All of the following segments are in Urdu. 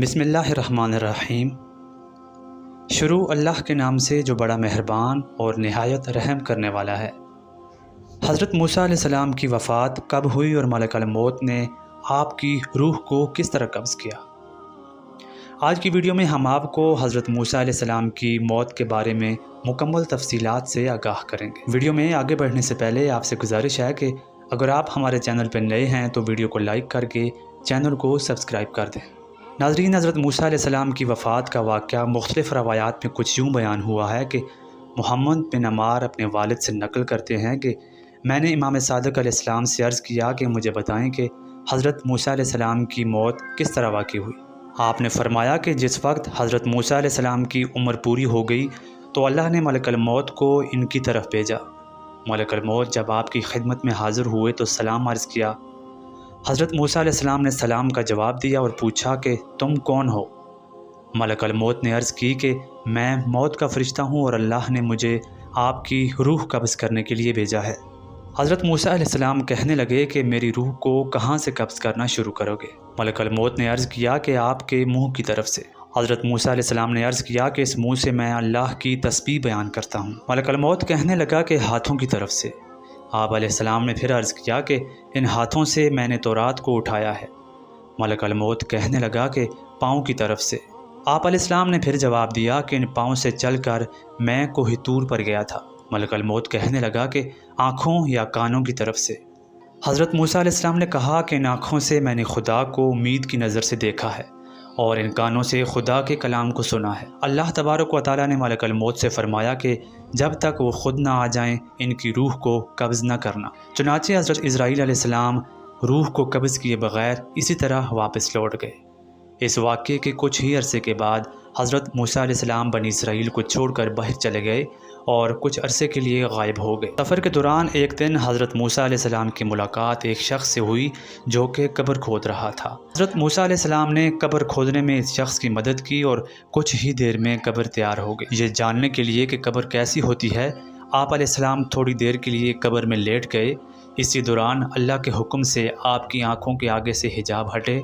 بسم اللہ الرحمن الرحیم۔ شروع اللہ کے نام سے جو بڑا مہربان اور نہایت رحم کرنے والا ہے۔ حضرت موسیٰ علیہ السلام کی وفات کب ہوئی اور ملک الموت نے آپ کی روح کو کس طرح قبض کیا؟ آج کی ویڈیو میں ہم آپ کو حضرت موسیٰ علیہ السلام کی موت کے بارے میں مکمل تفصیلات سے آگاہ کریں گے۔ ویڈیو میں آگے بڑھنے سے پہلے آپ سے گزارش ہے کہ اگر آپ ہمارے چینل پر نئے ہیں تو ویڈیو کو لائک کر کے چینل کو سبسکرائب کر دیں۔ ناظرین، حضرت موسیٰ علیہ السلام کی وفات کا واقعہ مختلف روایات میں کچھ یوں بیان ہوا ہے کہ محمد بن عمار اپنے والد سے نقل کرتے ہیں کہ میں نے امام صادق علیہ السلام سے عرض کیا کہ مجھے بتائیں کہ حضرت موسیٰ علیہ السلام کی موت کس طرح واقع ہوئی۔ آپ نے فرمایا کہ جس وقت حضرت موسیٰ علیہ السلام کی عمر پوری ہو گئی تو اللہ نے ملک الموت کو ان کی طرف بھیجا۔ ملک الموت جب آپ کی خدمت میں حاضر ہوئے تو سلام عرض کیا۔ حضرت موسیٰ علیہ السلام نے سلام کا جواب دیا اور پوچھا کہ تم کون ہو؟ ملک الموت نے عرض کی کہ میں موت کا فرشتہ ہوں اور اللہ نے مجھے آپ کی روح قبض کرنے کے لیے بھیجا ہے۔ حضرت موسیٰ علیہ السلام کہنے لگے کہ میری روح کو کہاں سے قبض کرنا شروع کرو گے؟ ملک الموت نے عرض کیا کہ آپ کے منہ کی طرف سے۔ حضرت موسیٰ علیہ السلام نے عرض کیا کہ اس منہ سے میں اللہ کی تسبیح بیان کرتا ہوں۔ ملک الموت کہنے لگا کہ ہاتھوں کی طرف سے۔ آپ علیہ السلام نے پھر عرض کیا کہ ان ہاتھوں سے میں نے تورات کو اٹھایا ہے۔ ملک الموت کہنے لگا کہ پاؤں کی طرف سے۔ آپ علیہ السلام نے پھر جواب دیا کہ ان پاؤں سے چل کر میں کوہ طور پر گیا تھا۔ ملک الموت کہنے لگا کہ آنکھوں یا کانوں کی طرف سے۔ حضرت موسیٰ علیہ السلام نے کہا کہ ان آنکھوں سے میں نے خدا کو امید کی نظر سے دیکھا ہے اور ان کانوں سے خدا کے کلام کو سنا ہے۔ اللہ تبارک و تعالیٰ نے ملک الموت سے فرمایا کہ جب تک وہ خود نہ آ جائیں ان کی روح کو قبض نہ کرنا۔ چنانچہ حضرت اسرائیل علیہ السلام روح کو قبض کیے بغیر اسی طرح واپس لوٹ گئے۔ اس واقعے کے کچھ ہی عرصے کے بعد حضرت موسیٰ علیہ السلام بنی اسرائیل کو چھوڑ کر باہر چلے گئے اور کچھ عرصے کے لیے غائب ہو گئے۔ سفر کے دوران ایک دن حضرت موسیٰ علیہ السلام کی ملاقات ایک شخص سے ہوئی جو کہ قبر کھود رہا تھا۔ حضرت موسیٰ علیہ السلام نے قبر کھودنے میں اس شخص کی مدد کی اور کچھ ہی دیر میں قبر تیار ہو گئی۔ یہ جاننے کے لیے کہ قبر کیسی ہوتی ہے آپ علیہ السلام تھوڑی دیر کے لیے قبر میں لیٹ گئے۔ اسی دوران اللہ کے حکم سے آپ کی آنکھوں کے آگے سے حجاب ہٹے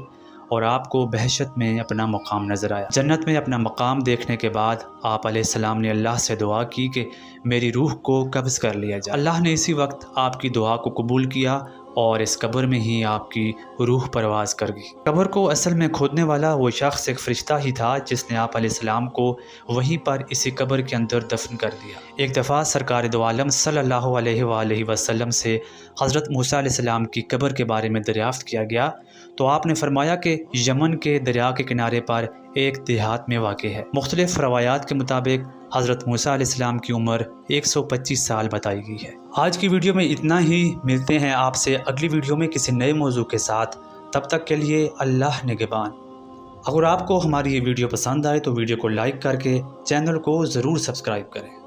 اور آپ کو بہشت میں اپنا مقام نظر آیا۔ جنت میں اپنا مقام دیکھنے کے بعد آپ علیہ السلام نے اللہ سے دعا کی کہ میری روح کو قبض کر لیا جائے۔ اللہ نے اسی وقت آپ کی دعا کو قبول کیا اور اس قبر میں ہی آپ کی روح پرواز کر گئی۔ قبر کو اصل میں کھودنے والا وہ شخص ایک فرشتہ ہی تھا جس نے آپ علیہ السلام کو وہیں پر اسی قبر کے اندر دفن کر دیا۔ ایک دفعہ سرکار دو عالم صلی اللہ علیہ وآلہ وسلم سے حضرت موسیٰ علیہ السلام کی قبر کے بارے میں دریافت کیا گیا تو آپ نے فرمایا کہ یمن کے دریا کے کنارے پر ایک دیہات میں واقع ہے۔ مختلف روایات کے مطابق حضرت موسیٰ علیہ السلام کی عمر 125 سال بتائی گئی ہے۔ آج کی ویڈیو میں اتنا ہی، ملتے ہیں آپ سے اگلی ویڈیو میں کسی نئے موضوع کے ساتھ۔ تب تک کے لیے اللہ نگہبان۔ اگر آپ کو ہماری یہ ویڈیو پسند آئے تو ویڈیو کو لائک کر کے چینل کو ضرور سبسکرائب کریں۔